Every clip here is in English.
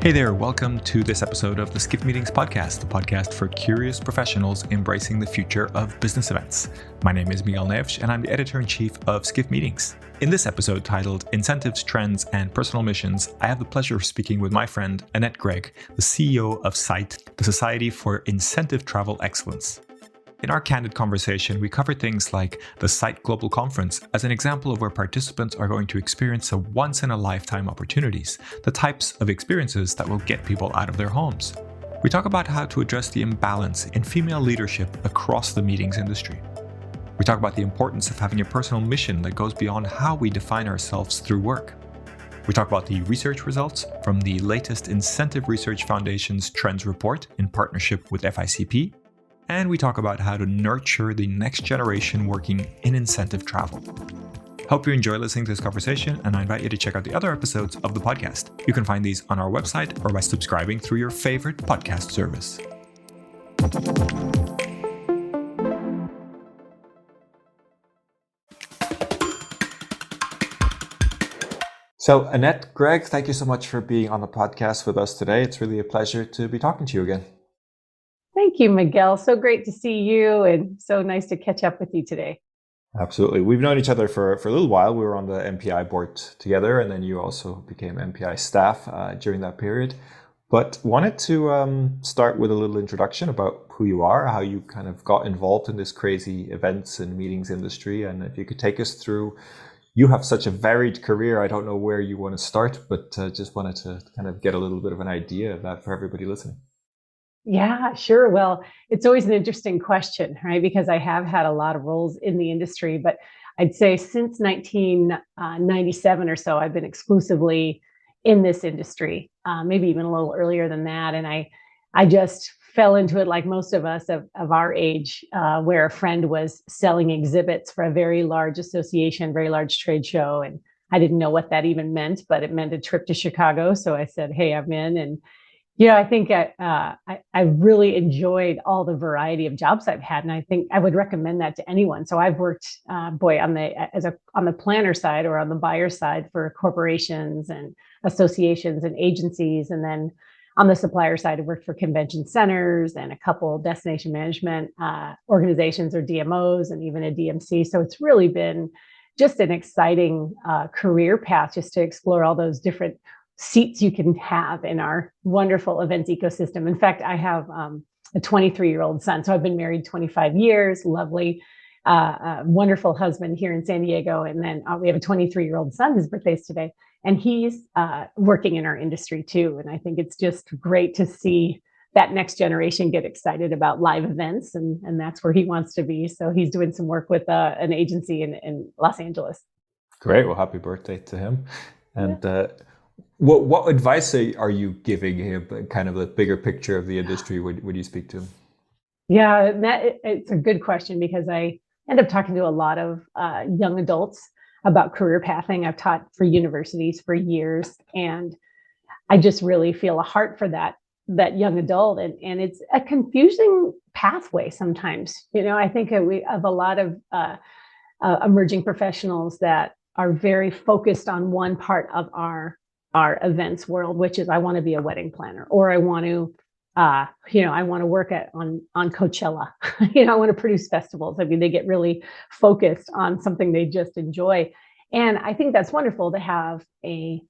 Hey there, welcome to this episode of the Skift Meetings podcast, the podcast for curious professionals embracing the future of business events. My name is Miguel Neves, and I'm the editor-in-chief of Skift Meetings. In this episode titled Incentives, Trends, and Personal Missions, I have the pleasure of speaking with my friend Annette Gregg, the CEO of SITE, the Society for Incentive Travel Excellence. In our candid conversation, we cover things like the SITE Global Conference as an example of where participants are going to experience a once-in-a-lifetime opportunities, the types of experiences that will get people out of their homes. We talk about how to address the imbalance in female leadership across the meetings industry. We talk about the importance of having a personal mission that goes beyond how we define ourselves through work. We talk about the research results from the latest Incentive Research Foundation's Trends Report in partnership with FICP. And we talk about how to nurture the next generation working in incentive travel. Hope you enjoy listening to this conversation, and I invite you to check out the other episodes of the podcast. You can find these on our website or by subscribing through your favorite podcast service. So, Annette Gregg, thank you so much for being on the podcast with us today. It's really a pleasure to be talking to you again. Thank you, Miguel. So great to see you and so nice to catch up with you today. Absolutely. We've known each other for a little while. We were on the MPI board together, and then you also became MPI staff during that period. But wanted to start with a little introduction about who you are, how you kind of got involved in this crazy events and meetings industry. And if you could take us through, you have such a varied career. I don't know where you want to start, but just wanted to kind of get a little bit of an idea of that for everybody listening. Yeah, sure. Well, it's always an interesting question, right? Because I have had a lot of roles in the industry, but I'd say since 1997 or so, I've been exclusively in this industry, maybe even a little earlier than that. And I just fell into it like most of us of our age, where a friend was selling exhibits for a very large association, very large trade show. And I didn't know what that even meant, but it meant a trip to Chicago. So I said, hey, I'm in. And I think I really enjoyed all the variety of jobs I've had, and I think I would recommend that to anyone. So I've worked, on the planner side or on the buyer side for corporations and associations and agencies, and then on the supplier side, I've worked for convention centers and a couple destination management organizations or DMOs, and even a DMC. So it's really been just an exciting career path, just to explore all those different seats you can have in our wonderful events ecosystem. In fact, I have a 23-year-old son. So I've been married 25 years, lovely, wonderful husband here in San Diego. And then we have a 23-year-old son, his birthday's today, and he's working in our industry too. And I think it's just great to see that next generation get excited about live events. And that's where he wants to be. So he's doing some work with an agency in Los Angeles. Great. Well, happy birthday to him. And What advice are you giving him, kind of the bigger picture of the industry, when you speak to him? Yeah, it's a good question, because I end up talking to a lot of young adults about career pathing. I've taught for universities for years, and I just really feel a heart for that young adult. And it's a confusing pathway sometimes. I think we have a lot of emerging professionals that are very focused on one part of our events world, which is I want to be a wedding planner, or I want to, I want to work on Coachella. I want to produce festivals. I mean, they get really focused on something they just enjoy, and I think that's wonderful to have a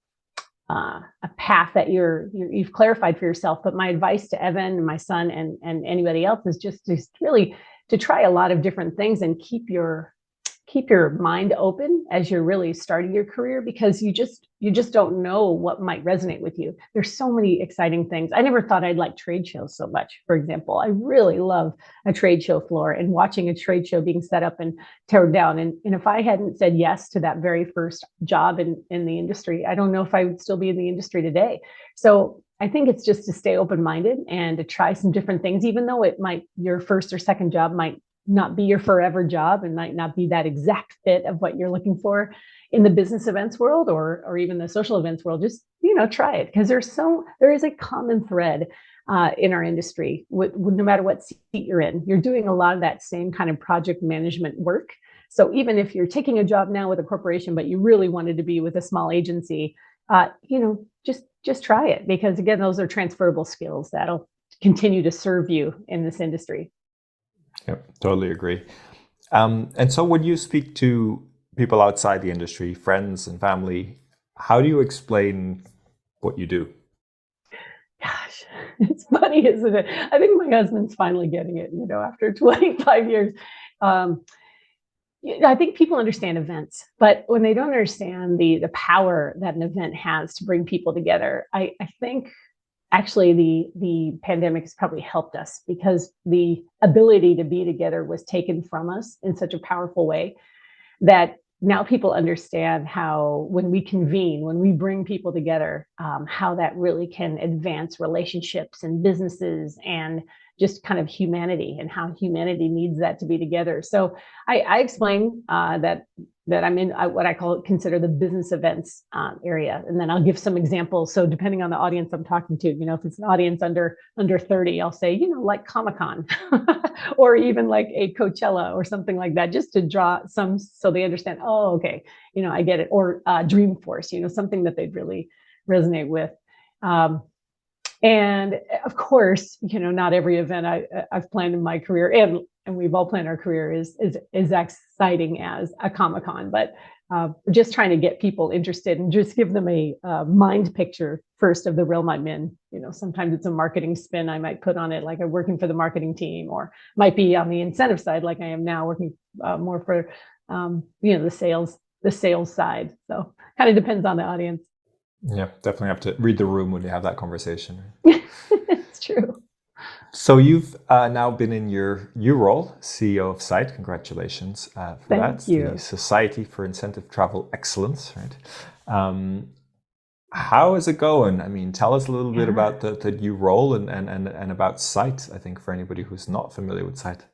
path that you've clarified for yourself. But my advice to Evan and my son and anybody else is just really to try a lot of different things and keep your mind open as you're really starting your career, because you just don't know what might resonate with you. There's so many exciting things. I never thought I'd like trade shows so much. For example, I really love a trade show floor and watching a trade show being set up and torn down. And if I hadn't said yes to that very first job in the industry, I don't know if I would still be in the industry today. So I think it's just to stay open-minded and to try some different things, even though your first or second job might not be your forever job and might not be that exact fit of what you're looking for in the business events world or even the social events world. Just, try it, because there is a common thread in our industry. No matter what seat you're in, you're doing a lot of that same kind of project management work. So even if you're taking a job now with a corporation, but you really wanted to be with a small agency, just just try it, because again, those are transferable skills that'll continue to serve you in this industry. Yep, totally agree. And so when you speak to people outside the industry, friends and family, how do you explain what you do? Gosh, it's funny, isn't it? I think my husband's finally getting it, after 25 years. Um, I think people understand events, but when they don't understand the power that an event has to bring people together, I think actually the pandemic has probably helped us, because the ability to be together was taken from us in such a powerful way that now people understand how, when we convene, when we bring people together, how that really can advance relationships and businesses and just kind of humanity, and how humanity needs that to be together. So I explain that I'm in what I consider the business events area, and then I'll give some examples. So depending on the audience I'm talking to, if it's an audience under 30, I'll say, like Comic-Con or even like a Coachella or something like that, just to draw some, so they understand, oh, okay, I get it. Or Dreamforce, something that they'd really resonate with. And of course, not every event I've planned in my career, and we've all planned our career, is exciting as a Comic-Con, but we're just trying to get people interested and just give them a mind picture first of the realm I'm in. Sometimes it's a marketing spin I might put on it, like I'm working for the marketing team, or might be on the incentive side, like I am now, working more for the sales side. So kind of depends on the audience. Yeah, definitely have to read the room when you have that conversation. It's true. So you've now been in your new role, CEO of SITE. Congratulations for that. Thank you. The Society for Incentive Travel Excellence, right? How is it going? I mean, tell us a little bit about the new role and about SITE, I think, for anybody who's not familiar with SITE.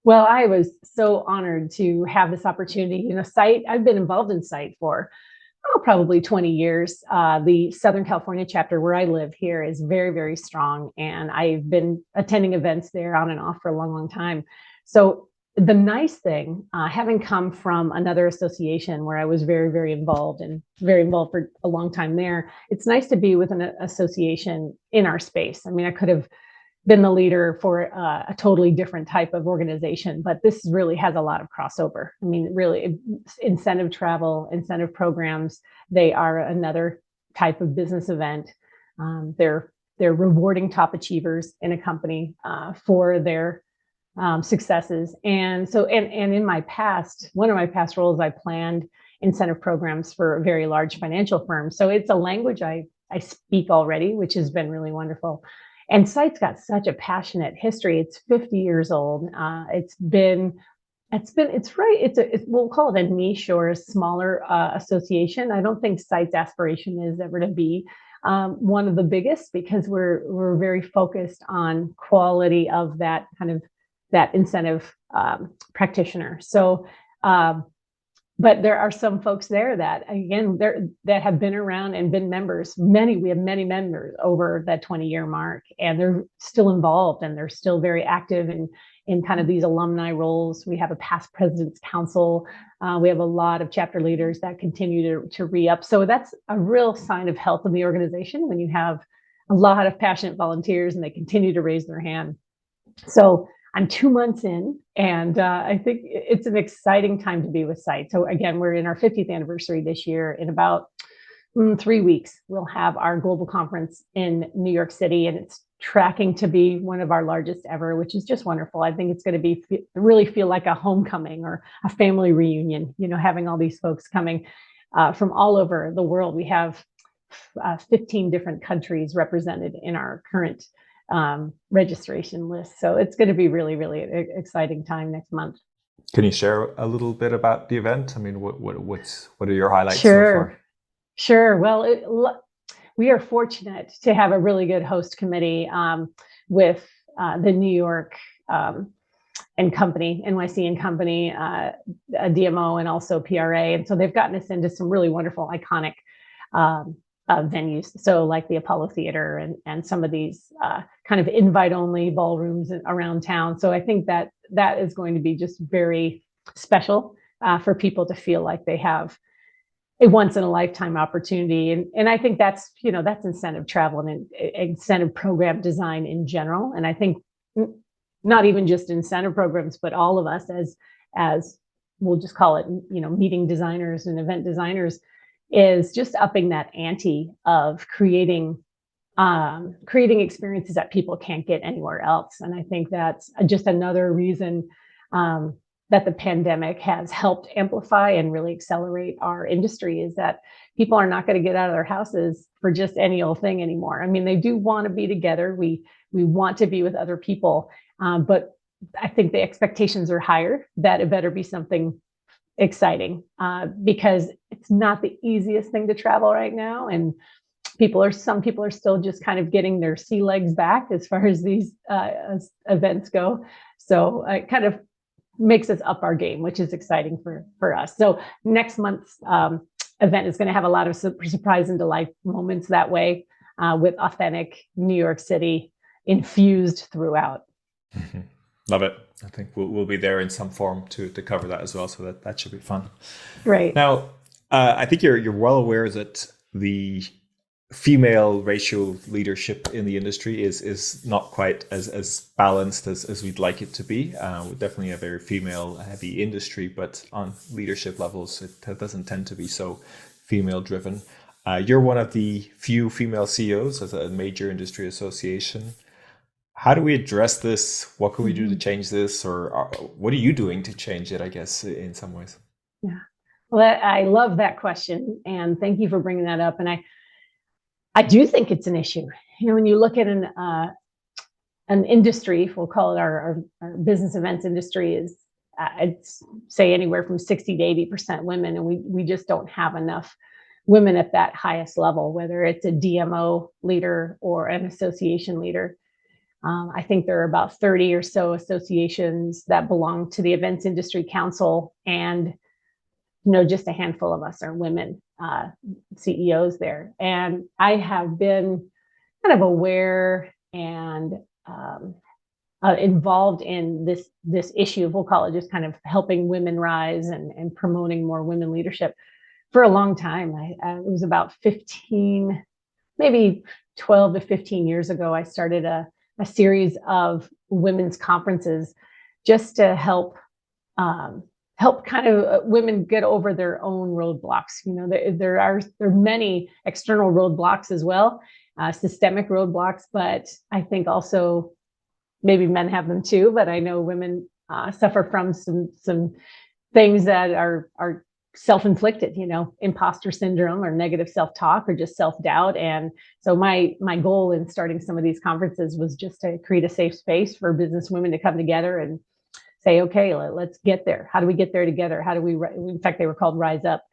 Well, I was so honored to have this opportunity. SITE, I've been involved in SITE for probably 20 years. The Southern California chapter where I live here is very, very strong. And I've been attending events there on and off for a long, long time. So the nice thing, having come from another association where I was very, very involved for a long time there, it's nice to be with an association in our space. I mean, I could have been the leader for a totally different type of organization, but this really has a lot of crossover. I mean, really, incentive travel, incentive programs, they are another type of business event. They're rewarding top achievers in a company for their successes. And so, and in my past, one of my past roles, I planned incentive programs for very large financial firms. So it's a language I speak already, which has been really wonderful. And SITE's got such a passionate history. It's 50 years old. We'll call it a niche or a smaller association. I don't think SITE's aspiration is ever to be one of the biggest, because we're very focused on quality of that kind of that incentive practitioner. So, but there are some folks there that, again, that have been around and been members. We have many members over that 20-year mark, and they're still involved, and they're still very active in kind of these alumni roles. We have a past president's council. We have a lot of chapter leaders that continue to re-up. So that's a real sign of health in the organization, when you have a lot of passionate volunteers and they continue to raise their hand. So I'm 2 months in, and I think it's an exciting time to be with SITE. So again, we're in our 50th anniversary this year. In about 3 weeks, we'll have our global conference in New York City, and it's tracking to be one of our largest ever, which is just wonderful. I think it's going to really feel like a homecoming or a family reunion, having all these folks coming from all over the world. We have 15 different countries represented in our current registration list. So it's going to be really, really exciting time next month. Can you share a little bit about the event? I mean, what are your highlights so far? Sure. Well, we are fortunate to have a really good host committee with the New York and Company, NYC and Company, a DMO, and also PRA. And so they've gotten us into some really wonderful, iconic venues. So like the Apollo Theater and some of these kind of invite-only ballrooms around town. So I think that is going to be just very special for people to feel like they have a once in a lifetime opportunity. And I think that's, that's incentive travel and incentive program design in general. And I think not even just incentive programs, but all of us as we'll just call it, meeting designers and event designers, is just upping that ante of creating experiences that people can't get anywhere else. And I think that's just another reason that the pandemic has helped amplify and really accelerate our industry, is that people are not going to get out of their houses for just any old thing anymore. I mean, they do want to be together. We want to be with other people, but I think the expectations are higher that it better be something exciting, because it's not the easiest thing to travel right now. And some people are still just kind of getting their sea legs back as far as these events go. So it kind of makes us up our game, which is exciting for us. So next month's event is going to have a lot of surprise and delight moments that way, with authentic New York City infused throughout. Mm-hmm. Love it. I think we'll be there in some form to cover that as well. So that should be fun. Right. Now, I think you're well aware that the female ratio leadership in the industry is not quite as balanced as we'd like it to be. We're definitely a very female heavy industry, but on leadership levels, it doesn't tend to be so female driven. You're one of the few female CEOs as a major industry association. How do we address this? What can we do to change this? Or what are you doing to change it, I guess, in some ways? Yeah. Well, I love that question. And thank you for bringing that up. And I do think it's an issue. When you look at an industry, we'll call it our business events industry, is I'd say anywhere from 60 to 80% women. And we just don't have enough women at that highest level, whether it's a DMO leader or an association leader. I think there are about 30 or so associations that belong to the Events Industry Council, and just a handful of us are women CEOs there. And I have been kind of aware and involved in this issue, we'll call it, just kind of helping women rise and promoting more women leadership for a long time. It was about 15, maybe 12 to 15 years ago, I started a series of women's conferences just to help kind of women get over their own roadblocks. There are many external roadblocks as well, systemic roadblocks, but I think also maybe men have them too. But I know women suffer from some things that are self-inflicted, imposter syndrome or negative self-talk or just self-doubt. And so my goal in starting some of these conferences was just to create a safe space for business women to come together and say, okay, let's get there. How do we get there together? How do we, in fact, they were called Rise Up.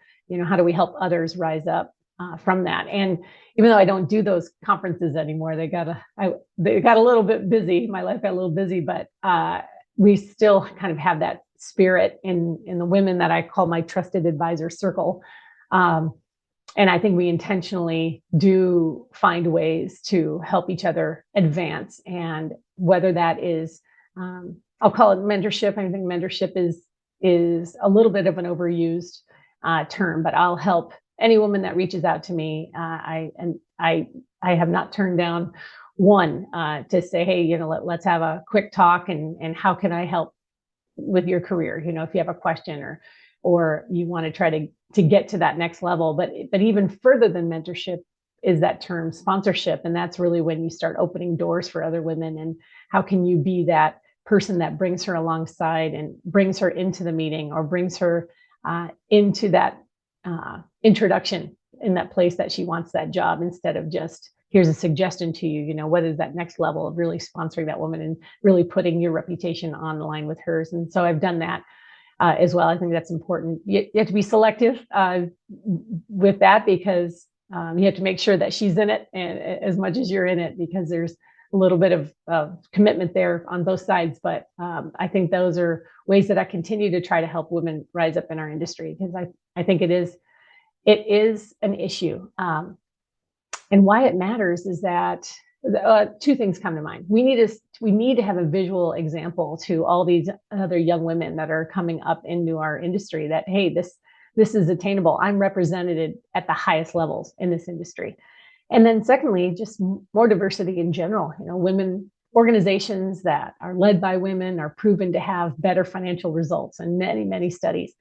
How do we help others rise up from that? And even though I don't do those conferences anymore, they got a little bit busy. My life got a little busy, but we still kind of have that spirit in the women that I call my trusted advisor circle. And I think we intentionally do find ways to help each other advance. And whether that is, I'll call it mentorship. I think mentorship is a little bit of an overused term, but I'll help any woman that reaches out to me. I have not turned down one to say, hey, let's have a quick talk and how can I help with your career? If you have a question or you want to try to get to that next level, but even further than mentorship is that term sponsorship. And that's really when you start opening doors for other women. And how can you be that person that brings her alongside and brings her into the meeting or brings her into that introduction in that place that she wants that job, instead of just, here's a suggestion to you, what is that next level of really sponsoring that woman and really putting your reputation on the line with hers. And so I've done that as well. I think that's important. You have to be selective with that, because you have to make sure that she's in it and as much as you're in it, because there's a little bit of commitment there on both sides. But I think those are ways that I continue to try to help women rise up in our industry, because I think it is an issue. And why it matters is that two things come to mind. We need to have a visual example to all these other young women that are coming up into our industry that, hey, this is attainable. I'm represented at the highest levels in this industry. And then secondly, just more diversity in general. Women organizations that are led by women are proven to have better financial results in many, many studies.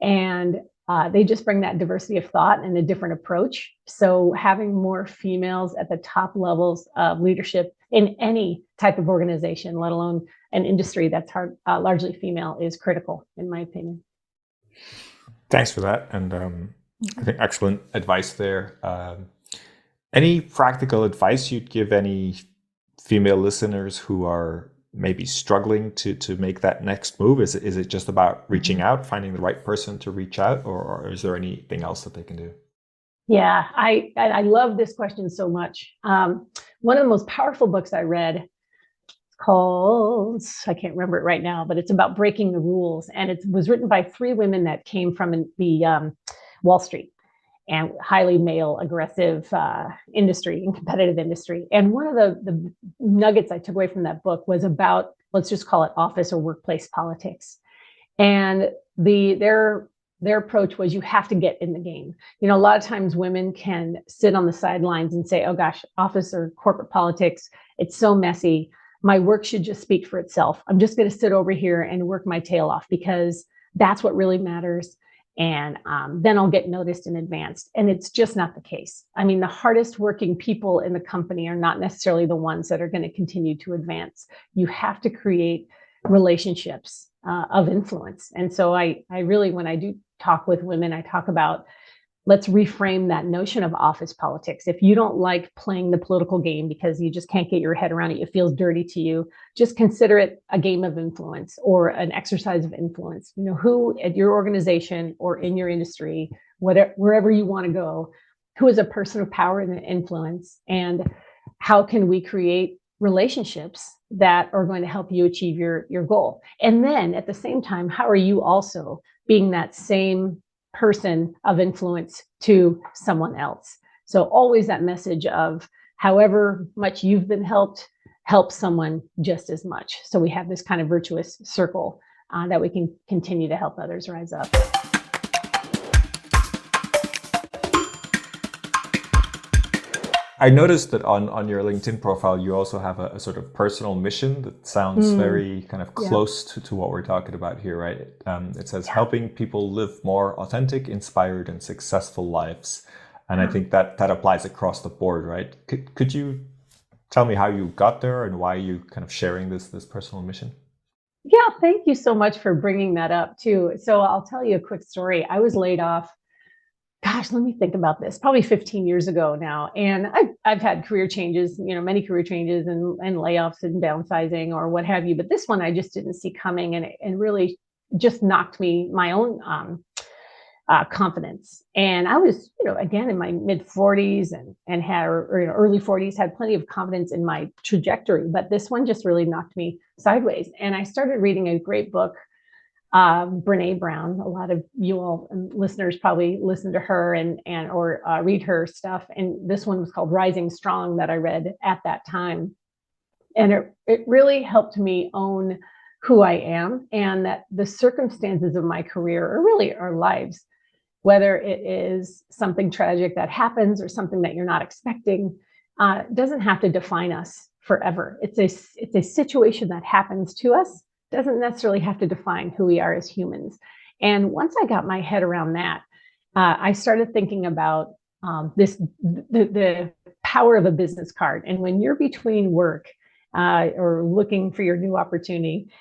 And they just bring that diversity of thought and a different approach. So having more females at the top levels of leadership in any type of organization, let alone an industry that's largely female, is critical, in my opinion. Thanks for that. And I think excellent advice there. Any practical advice you'd give any female listeners who are maybe struggling to make that next move? Is it just about reaching out, finding the right person to reach out, or is there anything else that they can do? Yeah, I love this question so much. One of the most powerful books I read, called, I can't remember it right now, but it's about breaking the rules. And it was written by 3 women that came from the Wall Street and highly male aggressive industry and competitive industry. And one of the nuggets I took away from that book was about, let's just call it office or workplace politics. And their approach was, you have to get in the game. A lot of times women can sit on the sidelines and say, oh gosh, office or corporate politics, it's so messy. My work should just speak for itself. I'm just going to sit over here and work my tail off because that's what really matters. And then I'll get noticed in advance. And it's just not the case. I mean, the hardest working people in the company are not necessarily the ones that are going to continue to advance. You have to create relationships of influence. And so I really, when I do talk with women, I talk about, let's reframe that notion of office politics. If you don't like playing the political game because you just can't get your head around it, it feels dirty to you, just consider it a game of influence or an exercise of influence. Who at your organization or in your industry, wherever you want to go, who is a person of power and influence, and how can we create relationships that are going to help you achieve your goal? And then at the same time, how are you also being that same person of influence to someone else? So always that message of, however much you've been helped, help someone just as much. So we have this kind of virtuous circle that we can continue to help others rise up. I noticed that on your LinkedIn profile, you also have a sort of personal mission that sounds very kind of close to what we're talking about here, right? It says helping people live more authentic, inspired, and successful lives. And I think that applies across the board, right? Could you tell me how you got there and why you kind of sharing this personal mission? Yeah, thank you so much for bringing that up too. So I'll tell you a quick story. I was laid off, gosh, let me think about this, probably 15 years ago now. And I've had career changes, many career changes and layoffs and downsizing or what have you. But this one I just didn't see coming, and really just knocked me, my own confidence. And I was, again, in my mid 40s and had, or early 40s, had plenty of confidence in my trajectory. But this one just really knocked me sideways. And I started reading a great book, Brene Brown. A lot of you all listeners probably listen to her or read her stuff. And this one was called Rising Strong, that I read at that time. And it really helped me own who I am, and that the circumstances of my career, or really our lives, whether it is something tragic that happens or something that you're not expecting, doesn't have to define us forever. It's a situation that happens to us, doesn't necessarily have to define who we are as humans. And once I got my head around that, I started thinking about the power of a business card. And when you're between work or looking for your new opportunity,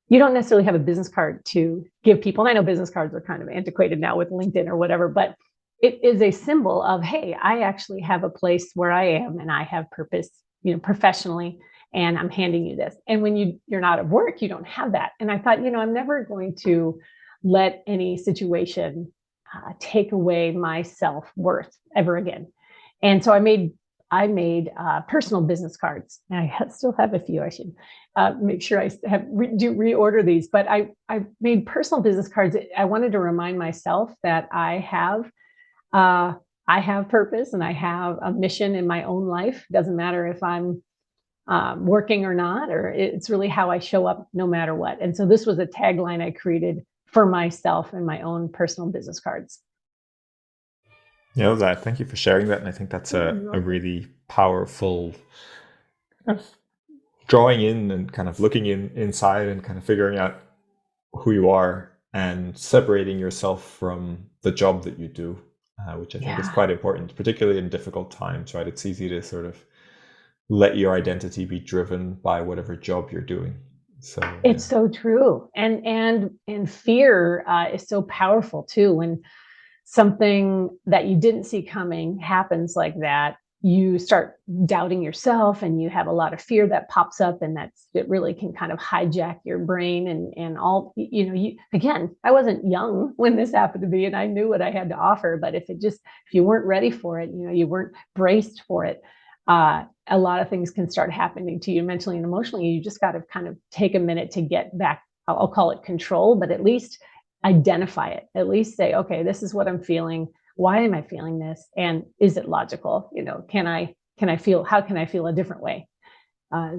you don't necessarily have a business card to give people. And I know business cards are kind of antiquated now with LinkedIn or whatever, but it is a symbol of, hey, I actually have a place where I am and I have purpose, professionally, and I'm handing you this. And when you're not at work, you don't have that. And I thought, I'm never going to let any situation take away my self-worth ever again. And so I made personal business cards. And I still have a few. I should make sure I reorder these. But I made personal business cards. I wanted to remind myself that I have purpose and I have a mission in my own life. Doesn't matter if I'm working or not, or it's really how I show up no matter what. And so this was a tagline I created for myself and my own personal business cards. Thank you for sharing that. And I think that's a really powerful kind of drawing in and kind of looking inside and kind of figuring out who you are and separating yourself from the job that you do, which I think is quite important, particularly in difficult times, right? It's easy to sort of let your identity be driven by whatever job you're doing. So it's so true. And fear is so powerful too. When something that you didn't see coming happens like that, you start doubting yourself and you have a lot of fear that pops up, and it really can kind of hijack your brain and all, again, I wasn't young when this happened to me and I knew what I had to offer, but if you weren't ready for it, you weren't braced for it, a lot of things can start happening to you mentally and emotionally. You just got to kind of take a minute to get back, I'll call it control, but at least identify it, at least say, okay, this is what I'm feeling. Why am I feeling this? And is it logical? How can I feel a different way?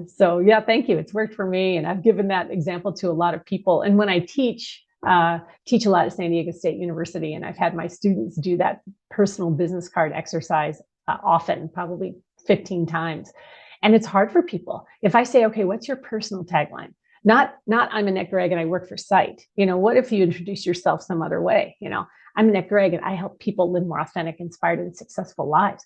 So yeah, thank you. It's worked for me. And I've given that example to a lot of people. And when I teach a lot at San Diego State University, and I've had my students do that personal business card exercise often, probably 15 times. And it's hard for people. If I say, okay, what's your personal tagline? Not I'm Annette Gregg and I work for FICP. What if you introduce yourself some other way? I'm Annette Gregg and I help people live more authentic, inspired, and successful lives.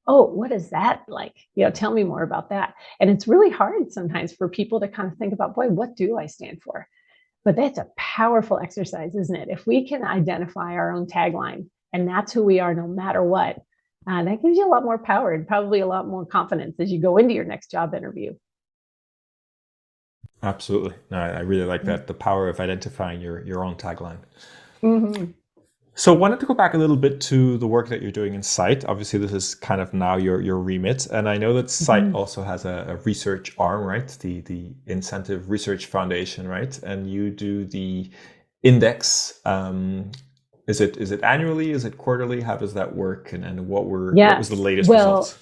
Oh, what is that like? Tell me more about that. And it's really hard sometimes for people to kind of think about, boy, what do I stand for? But that's a powerful exercise, isn't it? If we can identify our own tagline and that's who we are no matter what, that gives you a lot more power and probably a lot more confidence as you go into your next job interview. Absolutely. No, I really like that, the power of identifying your own tagline. Mm-hmm. So I wanted to go back a little bit to the work that you're doing in FICP. Obviously, this is kind of now your remit. And I know that FICP also has a research arm, right? The Incentive Research Foundation, right? And you do the index. Is it annually? Is it quarterly? How does that work? And what was the latest results?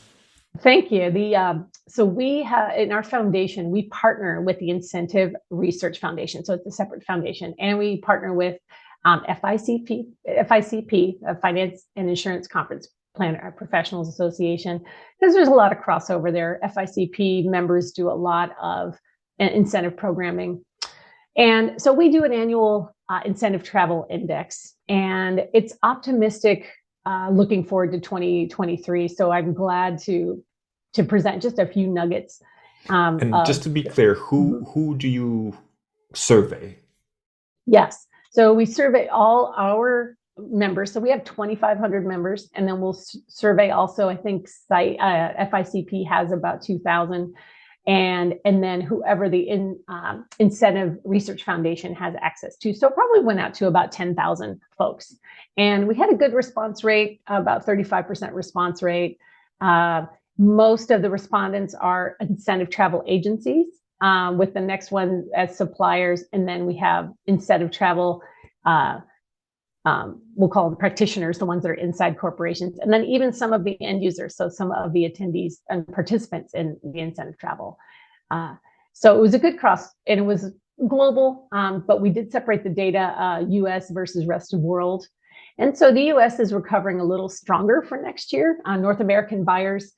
Thank you. So we have in our foundation, we partner with the Incentive Research Foundation. So it's a separate foundation, and we partner with FICP, Finance and Insurance Conference Planner Professionals Association, because there's a lot of crossover there. FICP members do a lot of incentive programming, and so we do an annual incentive travel index, and it's optimistic. Looking forward to 2023. So I'm glad to present just a few nuggets. And just to be clear, who do you survey? Yes. So we survey all our members. So we have 2,500 members, and then we'll survey also, I think FICP has about 2,000. And then whoever the Incentive Research Foundation has access to. So probably went out to about 10,000 folks. And we had a good response rate, about 35% response rate. Most of the respondents are incentive travel agencies, with the next one as suppliers. And then we have incentive travel, we'll call them practitioners, the ones that are inside corporations, and then even some of the end users, so some of the attendees and participants in the incentive travel. So it was a good cross, and it was global, but we did separate the data, US versus rest of world. And so the US is recovering a little stronger for next year. North American buyers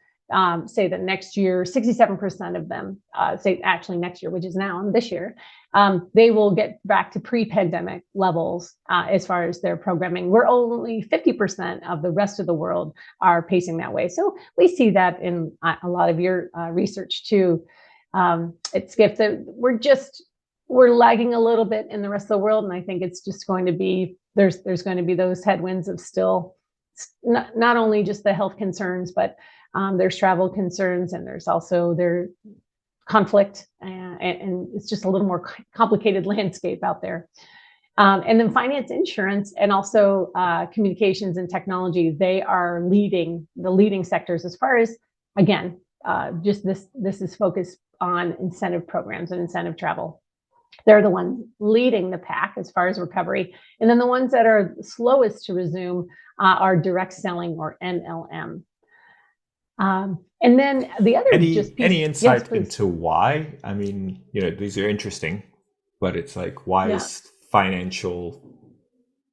say that next year, 67% of them say actually next year, which is now this year, they will get back to pre-pandemic levels as far as their programming. We're only 50% of the rest of the world are pacing that way. So we see that in a lot of your research too. At Skift, we're lagging a little bit in the rest of the world, and I think it's just going to be there's going to be those headwinds of still not only just the health concerns, but there's travel concerns, and there's also their conflict, and it's just a little more complicated landscape out there. And then finance, insurance, and also communications and technology, they are the leading sectors as far as, again, just this is focused on incentive programs and incentive travel. They're the ones leading the pack as far as recovery. And then the ones that are slowest to resume are direct selling, or NLM. And then the other any insight into why? I mean, these are interesting, but it's like, why is financial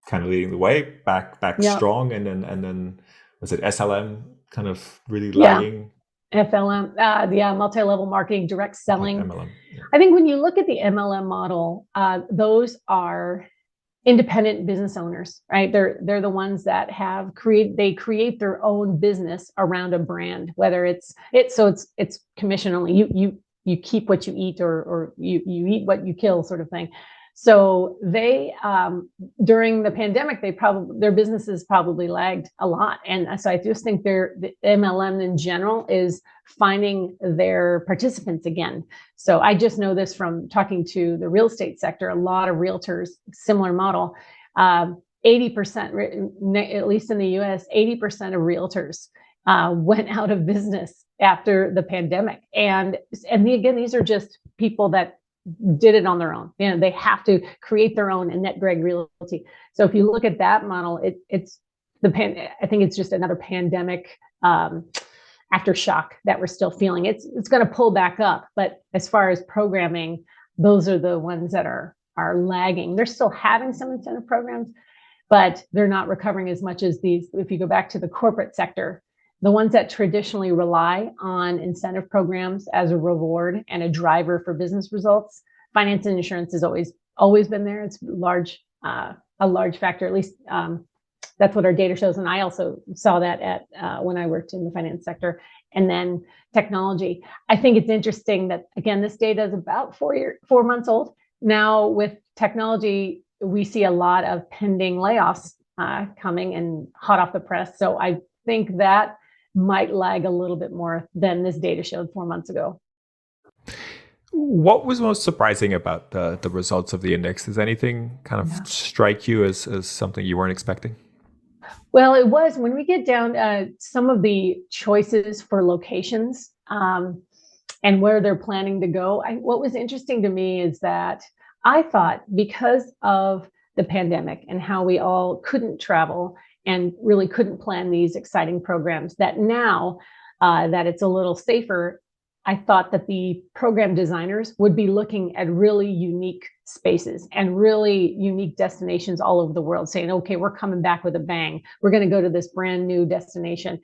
kind of leading the way, back Yeah. strong, and then was it SLM kind of really Yeah. lagging? FLM, yeah, multi-level marketing, direct selling. MLM. Yeah. I think when you look at the MLM model, those are independent business owners, right? They're the ones that they create their own business around a brand, whether it's commission only. You keep what you eat, or you eat what you kill, sort of thing. So they during the pandemic, their businesses probably lagged a lot, and so I just think the MLM in general is finding their participants again. So I just know this from talking to the real estate sector. A lot of realtors, similar model. 80%, at least in the U.S., 80% of realtors went out of business after the pandemic, and again, these are just people that did it on their own. They have to create their own Annette Gregg Realty. So if you look at that model, I think it's just another pandemic aftershock that we're still feeling. It's going to pull back up, but as far as programming, those are the ones that are lagging. They're still having some incentive programs, but they're not recovering as much as these. If you go back to the corporate sector, the ones that traditionally rely on incentive programs as a reward and a driver for business results, finance and insurance has always been there. It's a large factor, at least that's what our data shows. And I also saw that when I worked in the finance sector. And then technology. I think it's interesting that, again, this data is about 4 months old. Now with technology, we see a lot of pending layoffs coming and hot off the press. So I think that might lag a little bit more than this data showed 4 months ago. What was most surprising about the results of the index? Does anything kind of strike you as something you weren't expecting? Well, it was when we get down some of the choices for locations and where they're planning to go. What was interesting to me is that I thought, because of the pandemic and how we all couldn't travel and really couldn't plan these exciting programs, that now that it's a little safer, I thought that the program designers would be looking at really unique spaces and really unique destinations all over the world, saying, okay, we're coming back with a bang. We're going to go to this brand new destination.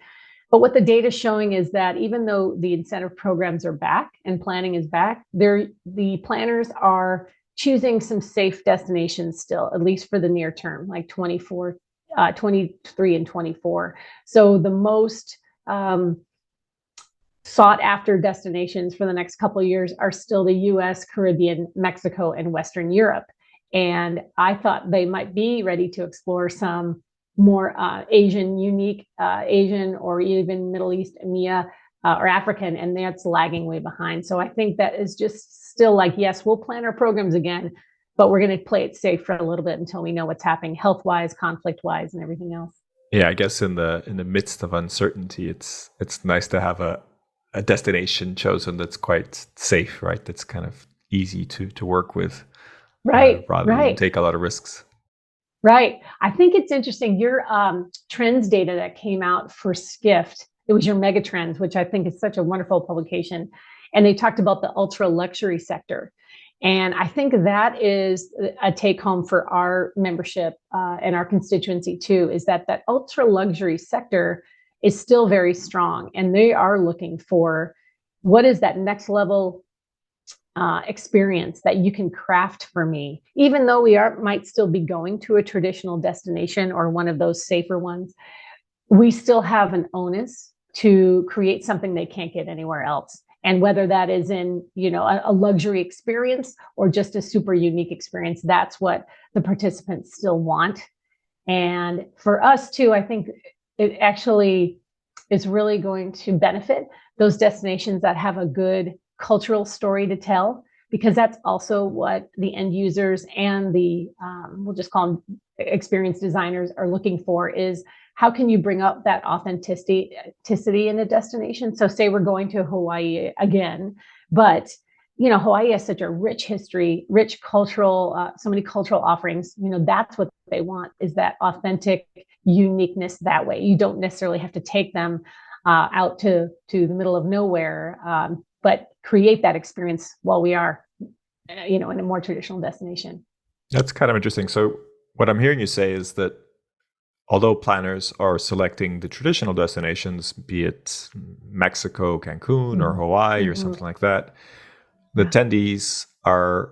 But what the data is showing is that even though the incentive programs are back and planning is back, the planners are choosing some safe destinations still, at least for the near term, like 23 and 24. So the most sought after destinations for the next couple of years are still the US, Caribbean, Mexico, and Western Europe. And I thought they might be ready to explore some more unique Asian or even Middle East, EMEA, or African, and that's lagging way behind. So I think that is just still like, yes, we'll plan our programs again, but we're going to play it safe for a little bit until we know what's happening health-wise, conflict-wise, and everything else. Yeah, I guess in the midst of uncertainty, it's nice to have a destination chosen that's quite safe, right? That's kind of easy to work with, right? Rather than take a lot of risks. Right. I think it's interesting. Your trends data that came out for Skift, it was your mega trends, which I think is such a wonderful publication. And they talked about the ultra luxury sector. And I think that is a take home for our membership and our constituency too, is that ultra luxury sector is still very strong. And they are looking for what is that next level experience that you can craft for me, even though might still be going to a traditional destination or one of those safer ones. We still have an onus to create something they can't get anywhere else. And whether that is in, a luxury experience or just a super unique experience, that's what the participants still want. And for us too, I think it actually is really going to benefit those destinations that have a good cultural story to tell, because that's also what the end users and the, we'll just call them experienced designers, are looking for, is how can you bring up that authenticity in a destination? So say we're going to Hawaii again, but Hawaii has such a rich history, rich cultural, so many cultural offerings. That's what they want, is that authentic uniqueness that way. You don't necessarily have to take them out to the middle of nowhere, but create that experience while we are, in a more traditional destination. That's kind of interesting. So What I'm hearing you say is that although planners are selecting the traditional destinations, be it Mexico, Cancun, or Hawaii, or something like that, the attendees are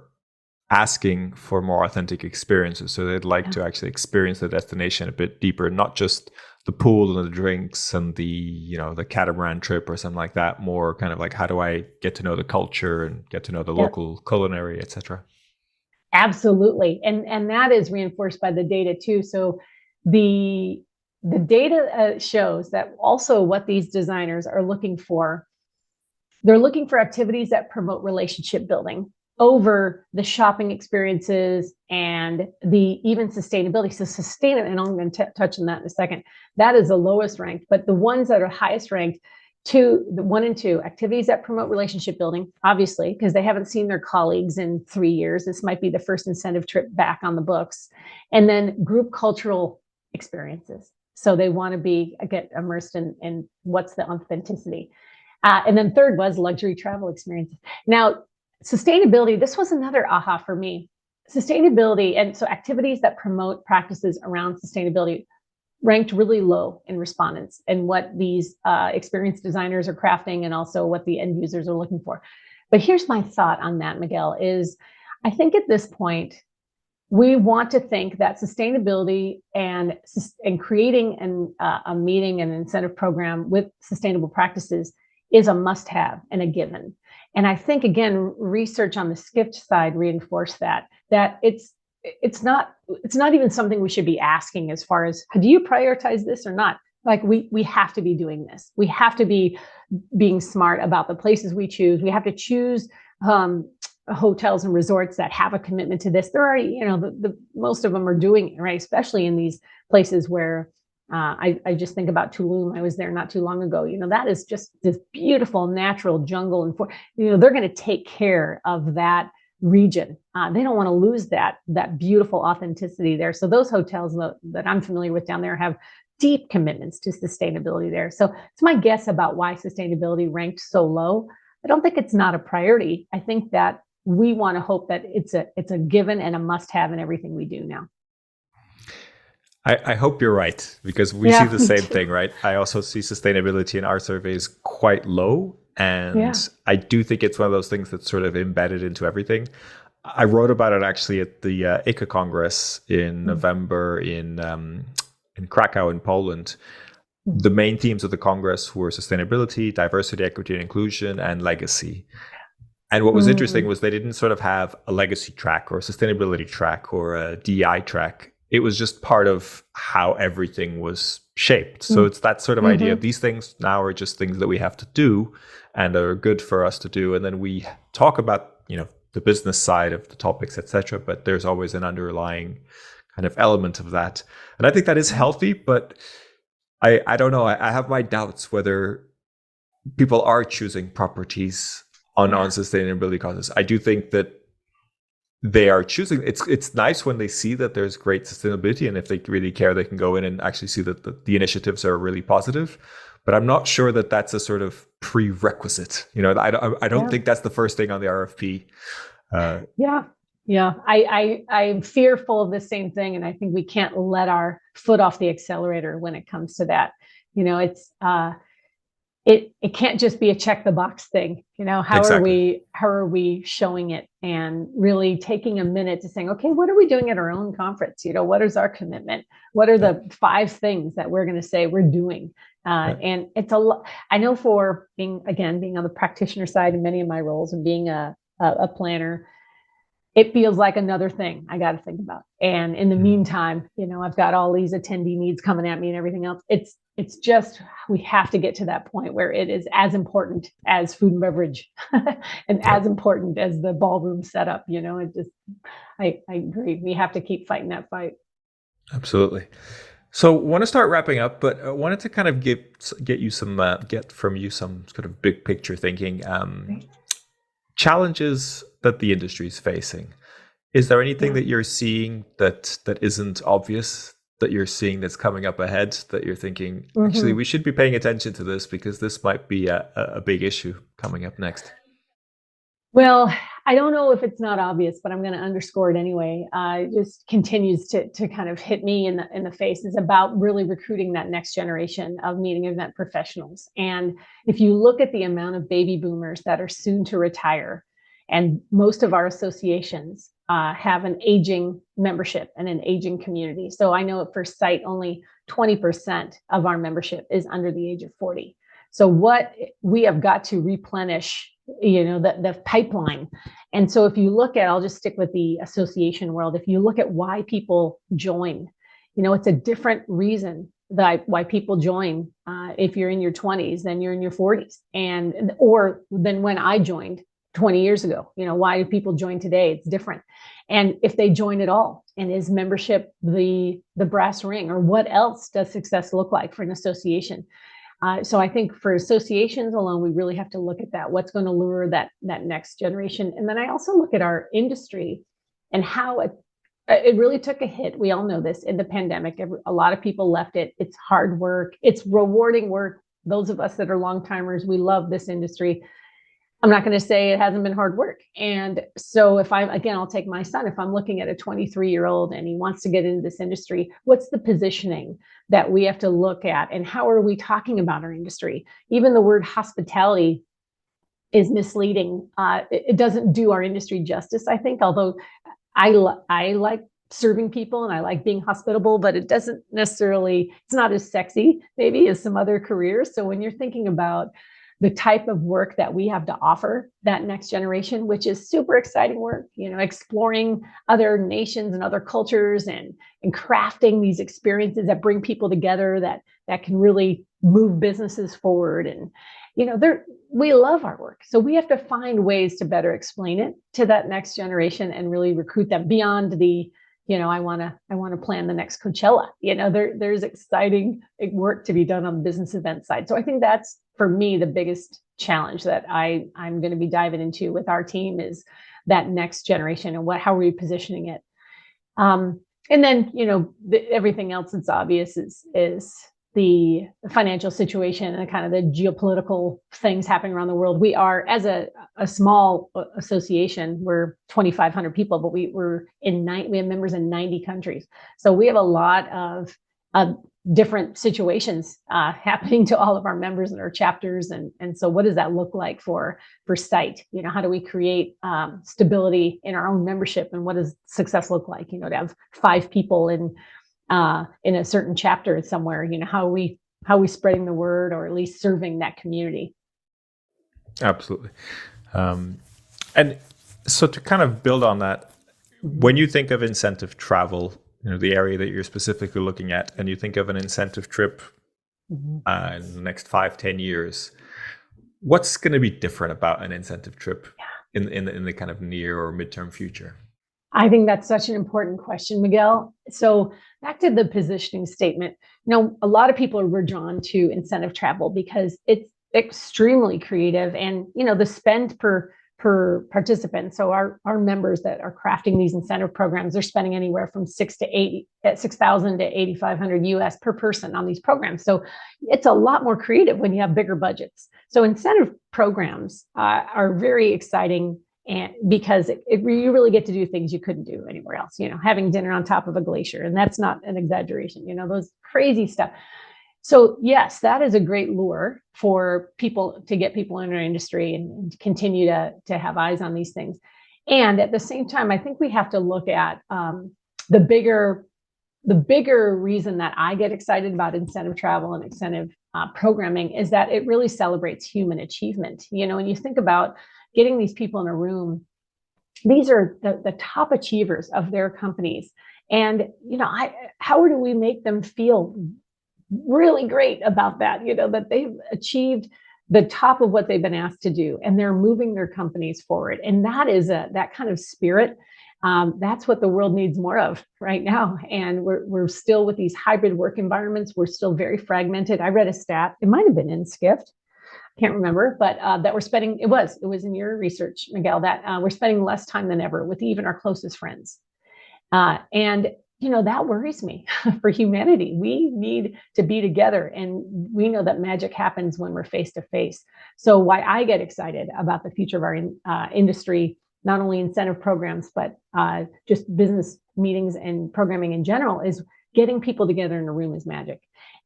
asking for more authentic experiences. So they'd like to actually experience the destination a bit deeper, not just the pool and the drinks and the catamaran trip or something like that. More kind of like, how do I get to know the culture and get to know the local culinary, etc. Absolutely. And that is reinforced by the data too. So the data shows that also what these designers are looking for, they're looking for activities that promote relationship building over the shopping experiences and the even sustainability. So sustainability, and I'm going to touch on that in a second, that is the lowest ranked, but the ones that are highest ranked, the 1 and 2, activities that promote relationship building, obviously, because they haven't seen their colleagues in 3 years. This might be the first incentive trip back on the books. And then group cultural experiences. So they want to get immersed in what's the authenticity. And then third was luxury travel experiences. Now, sustainability, this was another aha for me. Sustainability, and so activities that promote practices around sustainability ranked really low in respondents and what these experienced designers are crafting and also what the end users are looking for. But here's my thought on that, Miguel, is I think at this point, we want to think that sustainability and creating a meeting and incentive program with sustainable practices is a must-have and a given. And I think, again, research on the Skift side reinforced that it's not even something we should be asking as far as, do you prioritize this or not? Like we have to be doing this. We have to be being smart about the places we choose. We have to choose hotels and resorts that have a commitment to this. They're already, the most of them are doing it, right? Especially in these places where I just think about Tulum. I was there not too long ago. That is just this beautiful natural jungle. And they're going to take care of that region. They don't want to lose that beautiful authenticity there. So those hotels that I'm familiar with down there have deep commitments to sustainability there. So it's my guess about why sustainability ranked so low. I don't think it's not a priority. I think that we want to hope that it's a given and a must-have in everything we do now. I hope you're right, because we see the same thing, right? I also see sustainability in our surveys quite low. And I do think it's one of those things that's sort of embedded into everything. I wrote about it actually at the ICA Congress in November in Krakow in Poland. The main themes of the Congress were sustainability, diversity, equity, and inclusion, and legacy. And what was interesting was they didn't sort of have a legacy track or a sustainability track or a DEI track. It was just part of how everything was shaped. So it's that sort of idea of these things now are just things that we have to do and are good for us to do. And then we talk about, the business side of the topics, etc. But there's always an underlying kind of element of that. And I think that is healthy, but I don't know. I have my doubts whether people are choosing properties on sustainability causes. I do think that they are choosing. It's nice when they see that there's great sustainability, and if they really care, they can go in and actually see that the initiatives are really positive. But I'm not sure that that's a sort of prerequisite. I don't think that's the first thing on the RFP. I'm fearful of the same thing, and I think we can't let our foot off the accelerator when it comes to that. It can't just be a check the box thing. How are we showing it and really taking a minute to saying, okay, what are we doing at our own conference? What is our commitment? What are the 5 things that we're going to say we're doing? And it's a lot. I know for being on the practitioner side in many of my roles and being a planner, it feels like another thing I got to think about. And in the meantime, I've got all these attendee needs coming at me and everything else. It's just, we have to get to that point where it is as important as food and beverage and as important as the ballroom setup. I agree. We have to keep fighting that fight. Absolutely. So I want to start wrapping up, but I wanted to kind of get from you some sort of big picture thinking. Challenges that the industry is facing. Is there anything that you're seeing that isn't obvious, that you're seeing that's coming up ahead, that you're thinking, actually, we should be paying attention to this because this might be a big issue coming up next? Well, I don't know if it's not obvious, but I'm going to underscore it anyway. It just continues to kind of hit me in the face. Is about really recruiting that next generation of meeting event professionals. And if you look at the amount of baby boomers that are soon to retire, and most of our associations have an aging membership and an aging community. So I know at First Sight, only 20% of our membership is under the age of 40. So what we have got to replenish, the pipeline. And so if you look at, I'll just stick with the association world. If you look at why people join, it's a different reason that why people join if you're in your 20s than you're in your 40s, or than when I joined 20 years ago. Why do people join today? It's different. And if they join at all, and is membership the brass ring, or what else does success look like for an association? So I think for associations alone, we really have to look at that. What's going to lure that next generation? And then I also look at our industry and how it really took a hit. We all know this in the pandemic. A lot of people left it. It's hard work. It's rewarding work. Those of us that are long timers, we love this industry. I'm not going to say it hasn't been hard work. And so I'll take my son, if I'm looking at a 23-year-old and he wants to get into this industry, what's the positioning that we have to look at? And how are we talking about our industry? Even the word hospitality is misleading. It doesn't do our industry justice, I think, although I like serving people and I like being hospitable, but it doesn't necessarily, it's not as sexy maybe as some other careers. So when you're thinking about the type of work that we have to offer that next generation, which is super exciting work, exploring other nations and other cultures and crafting these experiences that bring people together that can really move businesses forward. And, we love our work. So we have to find ways to better explain it to that next generation and really recruit them beyond the, I want to plan the next Coachella. There's exciting work to be done on the business event side. So I think that's, for me, the biggest challenge that I'm going to be diving into with our team is that next generation and how are we positioning it. And then, everything else that's obvious is the financial situation and kind of the geopolitical things happening around the world. We are, as a small association, we're 2,500 people, but we have members in 90 countries. So we have a lot of different situations happening to all of our members and our chapters. And so what does that look like for Sight? How do we create stability in our own membership? And what does success look like? To have 5 people in a certain chapter somewhere, how are we spreading the word, or at least serving that community? Absolutely. And so to kind of build on that, when you think of incentive travel, the area that you're specifically looking at, and you think of an incentive trip in the next 5-10 years, what's going to be different about an incentive trip in the kind of near or midterm future? I think that's such an important question, Miguel. So back to the positioning statement, a lot of people were drawn to incentive travel because it's extremely creative, and the spend per participant. So our members that are crafting these incentive programs, they're spending anywhere from $6,000 to $8,500 US per person on these programs. So it's a lot more creative when you have bigger budgets. So incentive programs are very exciting, and because you really get to do things you couldn't do anywhere else. Having dinner on top of a glacier, and that's not an exaggeration. Those crazy stuff. So yes, that is a great lure for people to get people in our industry and to continue to have eyes on these things. And at the same time, I think we have to look at the bigger reason that I get excited about incentive travel and incentive programming is that it really celebrates human achievement. When you think about getting these people in a room, these are the top achievers of their companies. And, how do we make them feel really great about that, that they've achieved the top of what they've been asked to do, and they're moving their companies forward. And that is that kind of spirit. That's what the world needs more of right now. And we're still with these hybrid work environments. We're still very fragmented. I read a stat, it might've been in Skift, can't remember, but that we're spending, it was in your research, Miguel, that we're spending less time than ever with even our closest friends. And that worries me for humanity. We need to be together, and we know that magic happens when we're face to face. So why I get excited about the future of our industry not only incentive programs, but just business meetings and programming in general, is getting people together in a room is magic.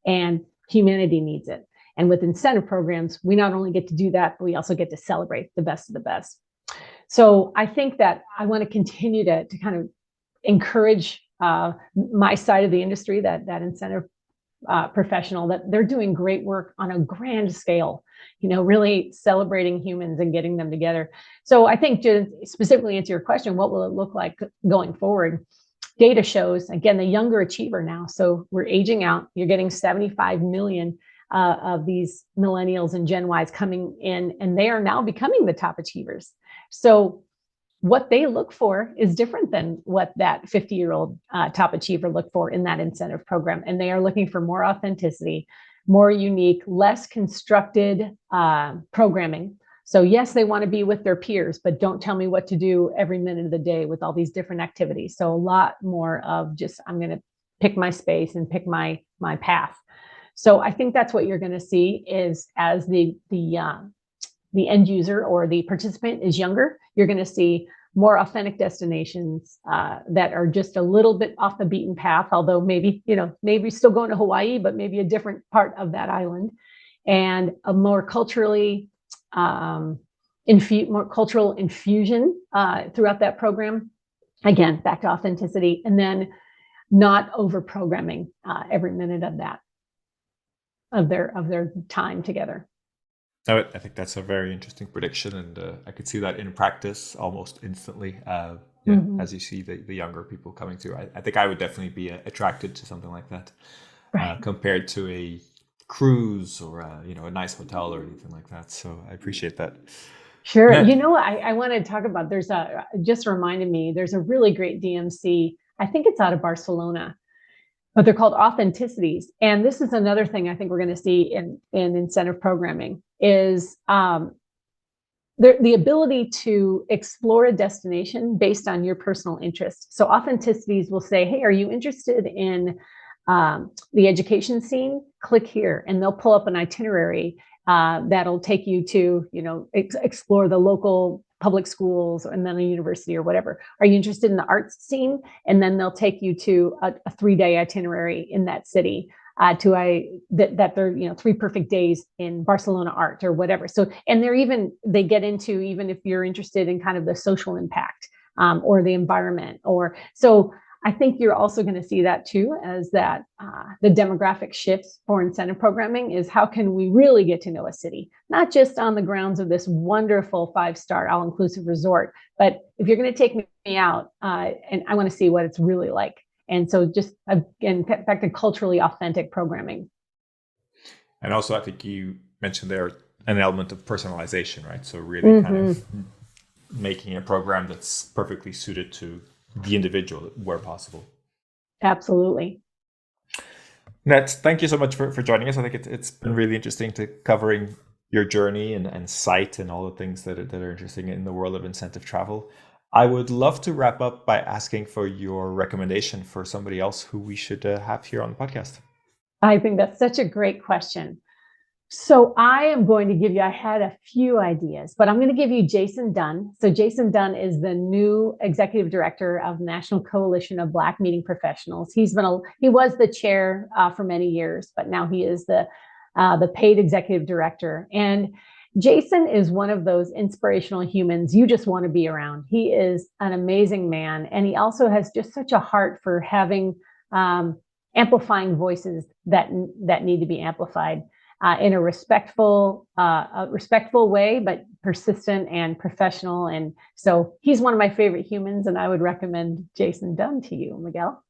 And humanity needs it. And with incentive programs, we not only get to do that, but we also get to celebrate the best of the best. So I think that I want to continue to kind of encourage my side of the industry, that incentive professional, that they're doing great work on a grand scale, really celebrating humans and getting them together. So I think, to specifically answer your question, what will it look like going forward? Data shows, again, the younger achiever now. So we're aging out. You're getting 75 million of these millennials and Gen Ys coming in, and they are now becoming the top achievers. So what they look for is different than what that 50-year-old top achiever looked for in that incentive program. And they are looking for more authenticity, more unique, less constructed programming. So yes, they want to be with their peers, but don't tell me what to do every minute of the day with all these different activities. So a lot more of just, I'm going to pick my space and pick my path. So I think that's what you're going to see, is as the end user or the participant is younger, you're going to see more authentic destinations that are just a little bit off the beaten path, although maybe still going to Hawaii, but maybe a different part of that island, and a more culturally more cultural infusion throughout that program. Again, back to authenticity, and then not over programming every minute of that, of their time together. I think that's a very interesting prediction, and I could see that in practice almost instantly. As you see the younger people coming through, I think I would definitely be attracted to something like that, right, compared to a cruise or a nice hotel or anything like that. So I appreciate that. Sure. I want to talk about, just reminded me, there's a really great DMC. I think it's out of Barcelona, but they're called Authenticities. And this is another thing I think we're going to see in incentive programming, is the ability to explore a destination based on your personal interest. So Authenticities will say, hey, are you interested in the education scene? Click here, and they'll pull up an itinerary that'll take you to, explore the local public schools and then a university or whatever. Are you interested in the arts scene? And then they'll take you to a 3-day itinerary in that city that they're 3 perfect days in Barcelona art or whatever. So, and they get into, even if you're interested in kind of the social impact or the environment, or so. I think you're also going to see that too, as that the demographic shifts for incentive programming, is how can we really get to know a city, not just on the grounds of this wonderful 5-star all-inclusive resort, but if you're going to take me out and I want to see what it's really like. And so just, again, back to culturally authentic programming. And also, I think you mentioned there an element of personalization, right? So really kind of making a program that's perfectly suited to the individual where possible. Absolutely. Annette, thank you so much for joining us. I think it's been really interesting to covering your journey and site and all the things that are interesting in the world of incentive travel. I would love to wrap up by asking for your recommendation for somebody else who we should have here on the podcast. I think that's such a great question. So I am going to give you, I had a few ideas, but I'm going to give you Jason Dunn. So Jason Dunn is the new executive director of National Coalition of Black Meeting Professionals. He was the chair for many years, but now he is the paid executive director. And Jason is one of those inspirational humans you just want to be around. He is an amazing man, and he also has just such a heart for having amplifying voices that need to be amplified. In a respectful way, but persistent and professional. And so he's one of my favorite humans, and I would recommend Jason Dunn to you, Miguel.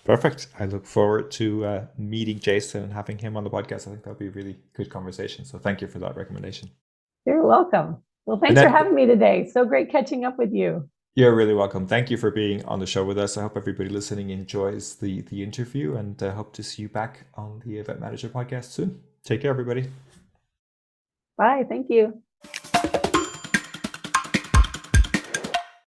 Perfect. I look forward to meeting Jason and having him on the podcast. I think that'll be a really good conversation. So thank you for that recommendation. You're welcome. Well, thanks for having me today. So great catching up with you. You're really welcome. Thank you for being on the show with us. I hope everybody listening enjoys the interview, and I hope to see you back on the Event Manager podcast soon. Take care, everybody. Bye. Thank you.